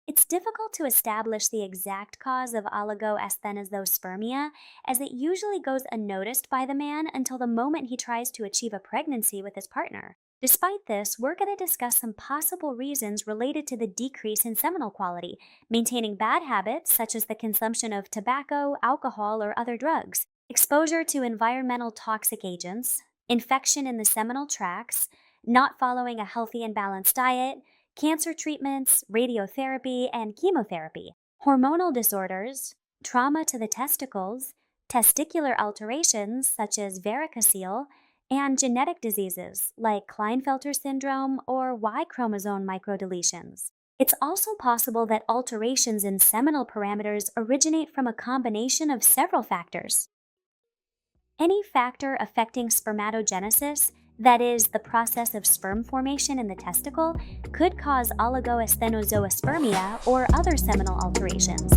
It's difficult to establish the exact cause of oligoasthenozoospermia, as it usually goes unnoticed by the man until the moment he tries to achieve a pregnancy with his partner. Despite this, we're going to discuss some possible reasons related to the decrease in seminal quality, maintaining bad habits such as the consumption of tobacco, alcohol, or other drugs, exposure to environmental toxic agents, infection in the seminal tracts, not following a healthy and balanced diet, cancer treatments, radiotherapy, and chemotherapy, hormonal disorders, trauma to the testicles, testicular alterations such as varicocele, and genetic diseases like Klinefelter syndrome or Y chromosome microdeletions. It's also possible that alterations in seminal parameters originate from a combination of several factors. Any factor affecting spermatogenesis, that is, the process of sperm formation in the testicle, could cause oligoasthenozoospermia or other seminal alterations.